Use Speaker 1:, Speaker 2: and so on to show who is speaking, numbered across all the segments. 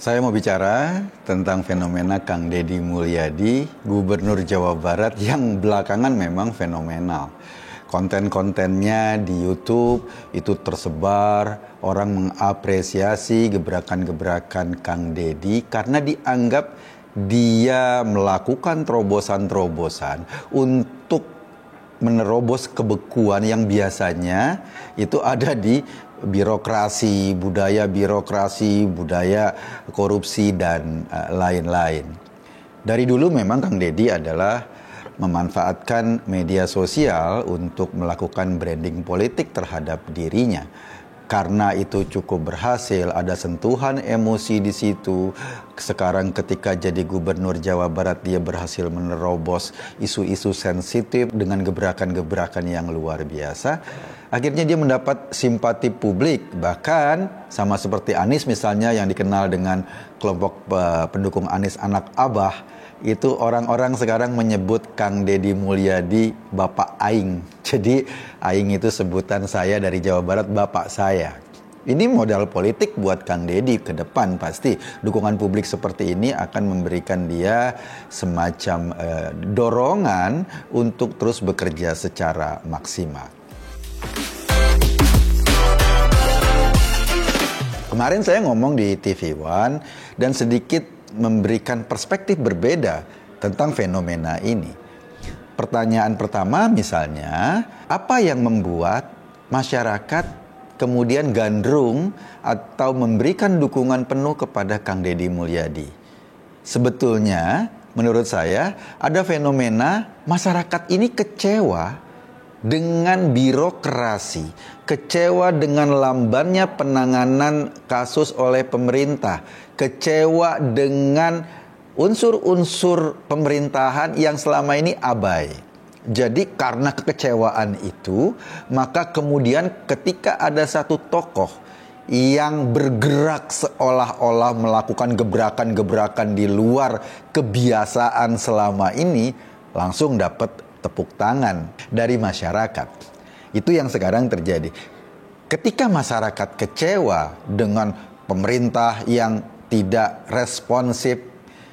Speaker 1: Saya mau bicara tentang fenomena Kang Deddy Mulyadi, Gubernur Jawa Barat yang belakangan memang fenomenal. Konten-kontennya di YouTube itu tersebar, orang mengapresiasi gebrakan-gebrakan Kang Deddy karena dianggap dia melakukan terobosan-terobosan untuk menerobos kebekuan yang biasanya itu ada di budaya korupsi, dan lain-lain. Dari dulu memang Kang Deddy adalah memanfaatkan media sosial untuk melakukan branding politik terhadap dirinya. Karena itu cukup berhasil, ada sentuhan emosi di situ. Sekarang ketika jadi Gubernur Jawa Barat, dia berhasil menerobos isu-isu sensitif dengan gebrakan-gebrakan yang luar biasa. Akhirnya dia mendapat simpati publik, bahkan sama seperti Anies misalnya yang dikenal dengan kelompok pendukung Anies anak Abah. Itu orang-orang sekarang menyebut Kang Deddy Mulyadi Bapak Aing. Jadi Aing itu sebutan saya dari Jawa Barat, Bapak saya. Ini modal politik buat Kang Deddy ke depan pasti. Dukungan publik seperti ini akan memberikan dia semacam dorongan untuk terus bekerja secara maksimal. Kemarin saya ngomong di TV One dan sedikit memberikan perspektif berbeda tentang fenomena ini. Pertanyaan pertama misalnya, apa yang membuat masyarakat kemudian gandrung atau memberikan dukungan penuh kepada Kang Deddy Mulyadi? Sebetulnya menurut saya ada fenomena masyarakat ini kecewa dengan birokrasi, kecewa dengan lambannya penanganan kasus oleh pemerintah, kecewa dengan unsur-unsur pemerintahan yang selama ini abai. Jadi karena kekecewaan itu, maka kemudian ketika ada satu tokoh yang bergerak seolah-olah melakukan gebrakan-gebrakan di luar kebiasaan selama ini, langsung dapat tepuk tangan dari masyarakat. Itu yang sekarang terjadi. Ketika masyarakat kecewa dengan pemerintah yang tidak responsif,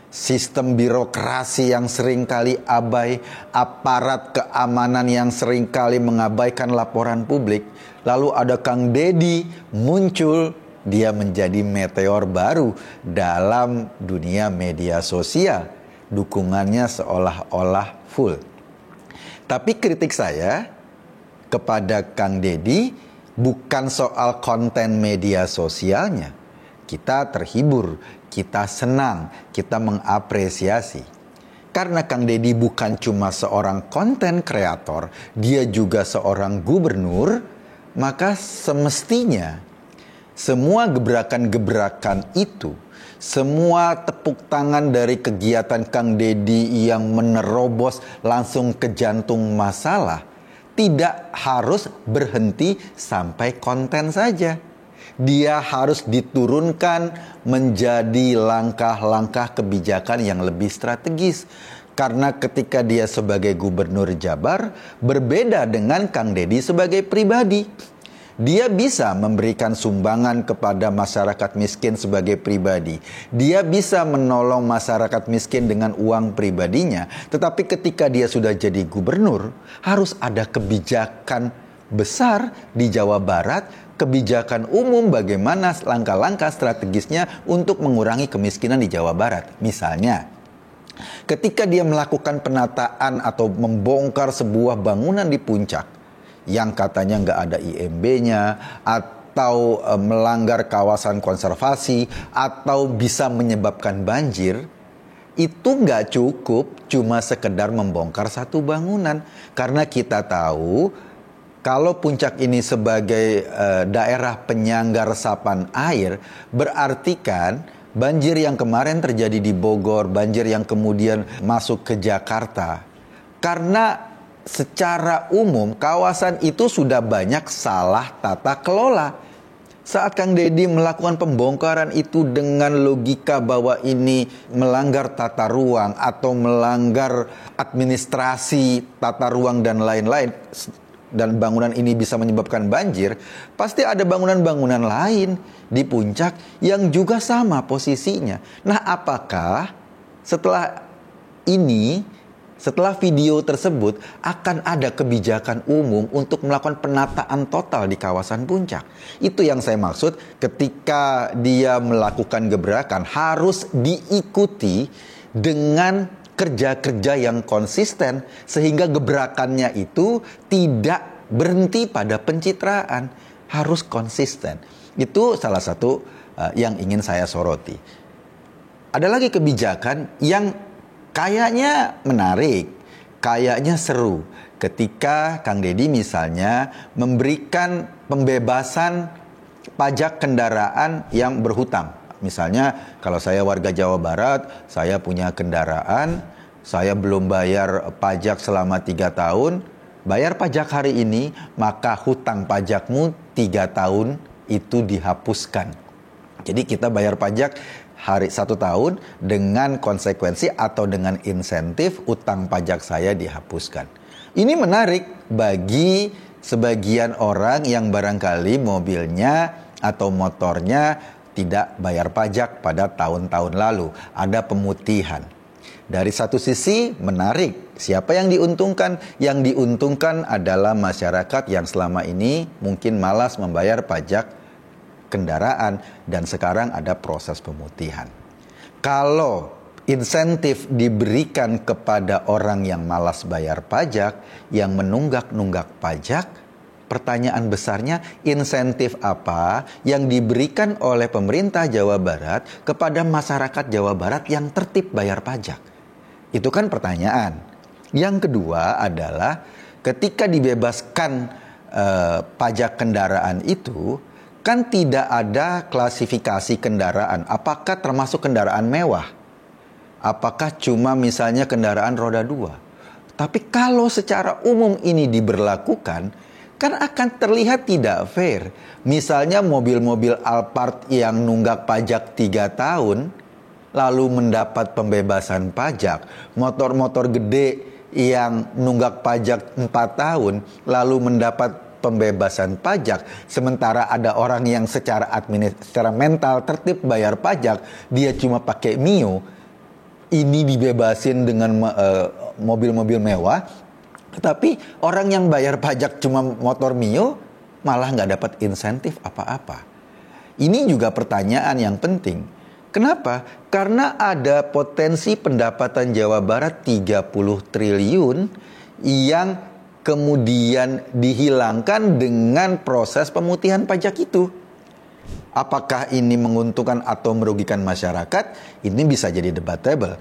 Speaker 1: sistem birokrasi yang seringkali abai, aparat keamanan yang seringkali mengabaikan laporan publik, lalu ada Kang Deddy muncul, dia menjadi meteor baru dalam dunia media sosial. Dukungannya seolah-olah full. Tapi kritik saya kepada Kang Deddy bukan soal konten media sosialnya. Kita terhibur, kita senang, kita mengapresiasi. Karena Kang Deddy bukan cuma seorang konten kreator, dia juga seorang gubernur, maka semestinya semua gebrakan-gebrakan itu, semua tepuk tangan dari kegiatan Kang Deddy yang menerobos langsung ke jantung masalah tidak harus berhenti sampai konten saja. Dia harus diturunkan menjadi langkah-langkah kebijakan yang lebih strategis. Karena ketika dia sebagai Gubernur Jabar berbeda dengan Kang Deddy sebagai pribadi. Dia bisa memberikan sumbangan kepada masyarakat miskin sebagai pribadi. Dia bisa menolong masyarakat miskin dengan uang pribadinya. Tetapi ketika dia sudah jadi gubernur, harus ada kebijakan besar di Jawa Barat, kebijakan umum bagaimana langkah-langkah strategisnya untuk mengurangi kemiskinan di Jawa Barat. Misalnya, ketika dia melakukan penataan atau membongkar sebuah bangunan di puncak, yang katanya nggak ada IMB-nya, atau melanggar kawasan konservasi, atau bisa menyebabkan banjir, itu nggak cukup cuma sekedar membongkar satu bangunan. Karena kita tahu, kalau puncak ini sebagai daerah penyangga resapan air, berarti kan banjir yang kemarin terjadi di Bogor, banjir yang kemudian masuk ke Jakarta, karena secara umum kawasan itu sudah banyak salah tata kelola. Saat Kang Deddy melakukan pembongkaran itu dengan logika bahwa ini melanggar tata ruang atau melanggar administrasi tata ruang dan lain-lain, dan bangunan ini bisa menyebabkan banjir, pasti ada bangunan-bangunan lain di puncak yang juga sama posisinya. Nah, apakah setelah video tersebut akan ada kebijakan umum untuk melakukan penataan total di kawasan puncak? Itu yang saya maksud ketika dia melakukan gebrakan harus diikuti dengan kerja-kerja yang konsisten sehingga gebrakannya itu tidak berhenti pada pencitraan, harus konsisten. Itu salah satu yang ingin saya soroti. Ada lagi kebijakan yang kayaknya menarik, kayaknya seru ketika Kang Deddy misalnya memberikan pembebasan pajak kendaraan yang berhutang. Misalnya kalau saya warga Jawa Barat, saya punya kendaraan, saya belum bayar pajak selama 3 tahun, bayar pajak hari ini, maka hutang pajakmu 3 tahun itu dihapuskan. Jadi kita bayar pajak 1 tahun dengan konsekuensi atau dengan insentif utang pajak saya dihapuskan. Ini menarik bagi sebagian orang yang barangkali mobilnya atau motornya tidak bayar pajak pada tahun-tahun lalu. Ada pemutihan. Dari satu sisi menarik. Siapa yang diuntungkan? Yang diuntungkan adalah masyarakat yang selama ini mungkin malas membayar pajak kendaraan dan sekarang ada proses pemutihan. Kalau insentif diberikan kepada orang yang malas bayar pajak, yang menunggak-nunggak pajak, pertanyaan besarnya, insentif apa yang diberikan oleh pemerintah Jawa Barat kepada masyarakat Jawa Barat yang tertib bayar pajak? Itu kan pertanyaan. Yang kedua adalah ketika dibebaskan pajak kendaraan itu, kan tidak ada klasifikasi kendaraan. Apakah termasuk kendaraan mewah? Apakah cuma misalnya kendaraan roda 2? Tapi kalau secara umum ini diberlakukan, kan akan terlihat tidak fair. Misalnya mobil-mobil Alphard yang nunggak pajak 3 tahun, lalu mendapat pembebasan pajak. Motor-motor gede yang nunggak pajak 4 tahun, lalu mendapat pembebasan pajak. Sementara ada orang yang secara mental tertib bayar pajak, dia cuma pakai Mio. Ini dibebasin dengan mobil-mobil mewah. Tetapi orang yang bayar pajak cuma motor Mio malah nggak dapat insentif apa-apa. Ini juga pertanyaan yang penting. Kenapa? Karena ada potensi pendapatan Jawa Barat 30 triliun yang kemudian dihilangkan dengan proses pemutihan pajak itu. Apakah ini menguntungkan atau merugikan masyarakat? Ini bisa jadi debatable.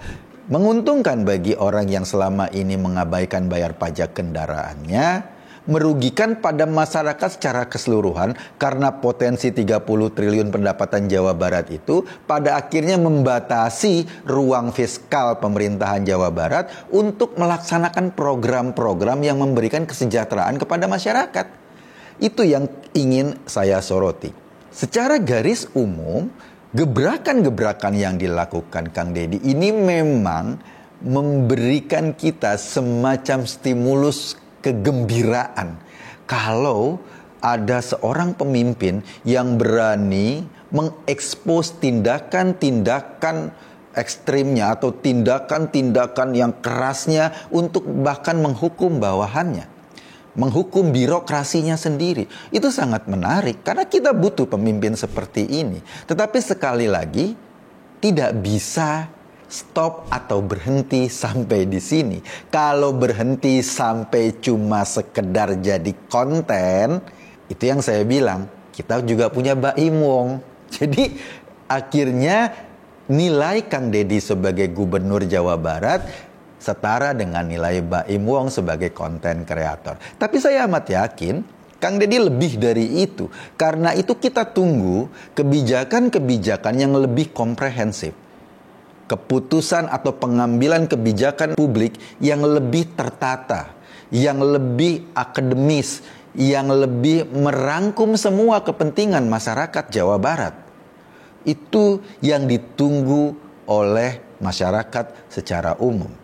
Speaker 1: Menguntungkan bagi orang yang selama ini mengabaikan bayar pajak kendaraannya, merugikan pada masyarakat secara keseluruhan karena potensi 30 triliun pendapatan Jawa Barat itu pada akhirnya membatasi ruang fiskal pemerintahan Jawa Barat untuk melaksanakan program-program yang memberikan kesejahteraan kepada masyarakat. Itu yang ingin saya soroti. Secara garis umum, gebrakan-gebrakan yang dilakukan Kang Deddy ini memang memberikan kita semacam stimulus kegembiraan. Kalau ada seorang pemimpin yang berani mengekspos tindakan-tindakan ekstrimnya atau tindakan-tindakan yang kerasnya untuk bahkan menghukum bawahannya, menghukum birokrasinya sendiri. Itu sangat menarik karena kita butuh pemimpin seperti ini. Tetapi sekali lagi tidak bisa stop atau berhenti sampai di sini. Kalau berhenti sampai cuma sekedar jadi konten, itu yang saya bilang, kita juga punya Baim Wong. Jadi akhirnya nilai Kang Deddy sebagai gubernur Jawa Barat setara dengan nilai Baim Wong sebagai konten kreator. Tapi saya amat yakin Kang Deddy lebih dari itu. Karena itu kita tunggu kebijakan-kebijakan yang lebih komprehensif. Keputusan atau pengambilan kebijakan publik yang lebih tertata, yang lebih akademis, yang lebih merangkum semua kepentingan masyarakat Jawa Barat. Itu yang ditunggu oleh masyarakat secara umum.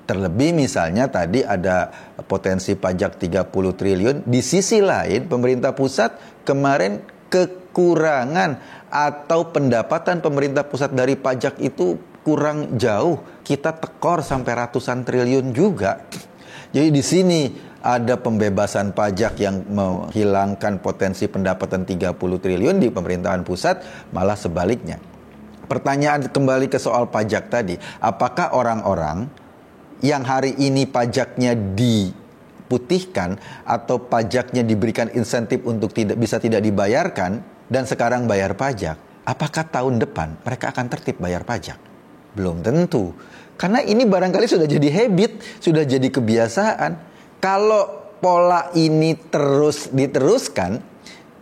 Speaker 1: Terlebih misalnya tadi ada potensi pajak 30 triliun, di sisi lain pemerintah pusat kemarin kekurangan atau pendapatan pemerintah pusat dari pajak itu kurang jauh. Kita tekor sampai ratusan triliun juga. Jadi di sini ada pembebasan pajak yang menghilangkan potensi pendapatan 30 triliun di pemerintahan pusat, malah sebaliknya. Pertanyaan kembali ke soal pajak tadi, apakah orang-orang yang hari ini pajaknya diputihkan atau pajaknya diberikan insentif untuk tidak dibayarkan dan sekarang bayar pajak, apakah tahun depan mereka akan tertib bayar pajak? Belum tentu. Karena ini barangkali sudah jadi habit, sudah jadi kebiasaan. Kalau pola ini terus diteruskan,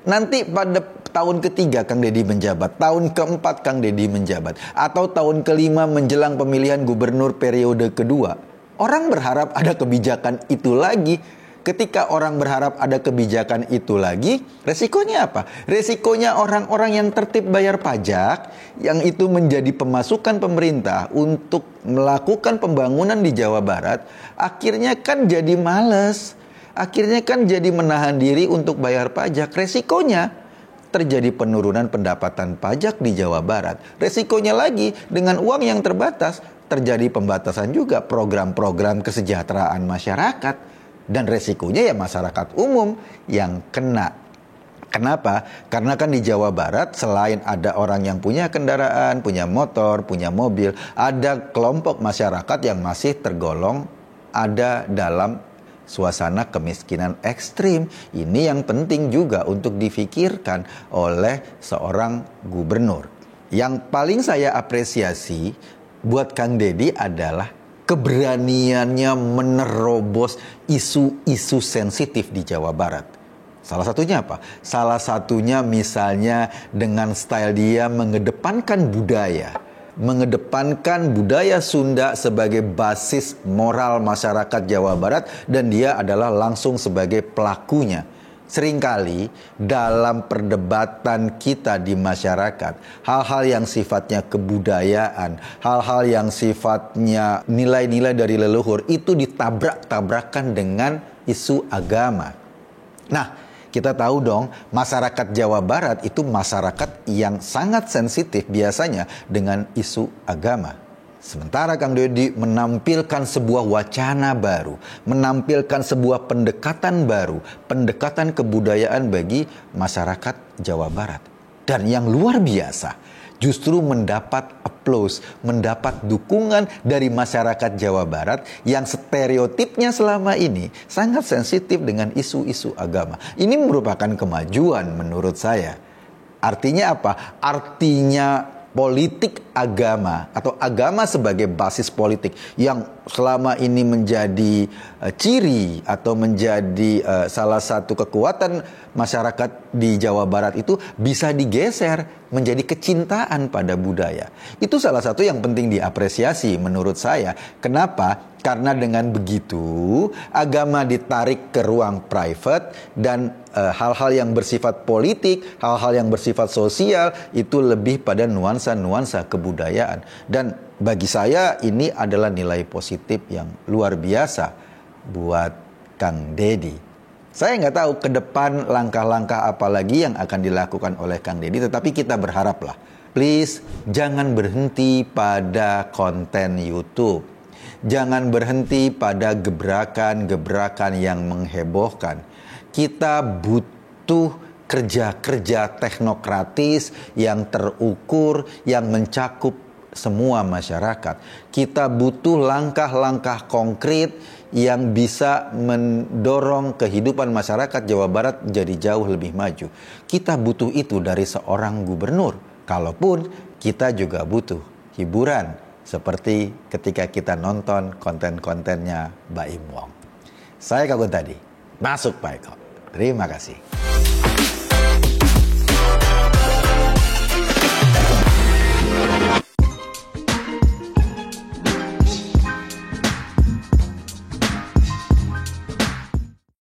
Speaker 1: nanti pada tahun ketiga Kang Deddy menjabat, tahun keempat Kang Deddy menjabat, atau tahun kelima menjelang pemilihan gubernur periode kedua, orang berharap ada kebijakan itu lagi. Ketika orang berharap ada kebijakan itu lagi, resikonya apa? Resikonya orang-orang yang tertib bayar pajak, yang itu menjadi pemasukan pemerintah untuk melakukan pembangunan di Jawa Barat, akhirnya kan jadi males. Akhirnya kan jadi menahan diri untuk bayar pajak. Resikonya terjadi penurunan pendapatan pajak di Jawa Barat. Resikonya lagi dengan uang yang terbatas, terjadi pembatasan juga program-program kesejahteraan masyarakat. Dan resikonya ya masyarakat umum yang kena. Kenapa? Karena kan di Jawa Barat selain ada orang yang punya kendaraan, punya motor, punya mobil, ada kelompok masyarakat yang masih tergolong ada dalam suasana kemiskinan ekstrim. Ini yang penting juga untuk difikirkan oleh seorang gubernur. Yang paling saya apresiasi buat Kang Deddy adalah keberaniannya menerobos isu-isu sensitif di Jawa Barat. Salah satunya apa? Salah satunya misalnya dengan style dia mengedepankan budaya Sunda sebagai basis moral masyarakat Jawa Barat, dan dia adalah langsung sebagai pelakunya. Seringkali dalam perdebatan kita di masyarakat, hal-hal yang sifatnya kebudayaan, hal-hal yang sifatnya nilai-nilai dari leluhur itu ditabrak-tabrakan dengan isu agama. Nah, kita tahu dong, masyarakat Jawa Barat itu masyarakat yang sangat sensitif biasanya dengan isu agama. Sementara Kang Deddy menampilkan sebuah wacana baru, menampilkan sebuah pendekatan baru, pendekatan kebudayaan bagi masyarakat Jawa Barat. Dan yang luar biasa, justru mendapat applause, mendapat dukungan dari masyarakat Jawa Barat yang stereotipnya selama ini sangat sensitif dengan isu-isu agama. Ini merupakan kemajuan menurut saya. Artinya apa? Artinya politik agama atau agama sebagai basis politik yang selama ini menjadi ciri atau menjadi salah satu kekuatan masyarakat di Jawa Barat itu bisa digeser menjadi kecintaan pada budaya. Itu salah satu yang penting diapresiasi menurut saya. Kenapa? Karena dengan begitu agama ditarik ke ruang private dan hal-hal yang bersifat politik, hal-hal yang bersifat sosial itu lebih pada nuansa-nuansa kebudayaan. Dan bagi saya ini adalah nilai positif yang luar biasa buat Kang Deddy. Saya nggak tahu ke depan langkah-langkah apa lagi yang akan dilakukan oleh Kang Deddy, tetapi kita berharaplah, please jangan berhenti pada konten YouTube. Jangan berhenti pada gebrakan-gebrakan yang menghebohkan. Kita butuh kerja-kerja teknokratis yang terukur, yang mencakup semua masyarakat. Kita butuh langkah-langkah konkret yang bisa mendorong kehidupan masyarakat Jawa Barat jadi jauh lebih maju. Kita butuh itu dari seorang gubernur. Kalaupun kita juga butuh hiburan, seperti ketika kita nonton konten-kontennya Mbak Im Wong. Saya Kak Gun tadi, masuk Pak Eko. Terima kasih.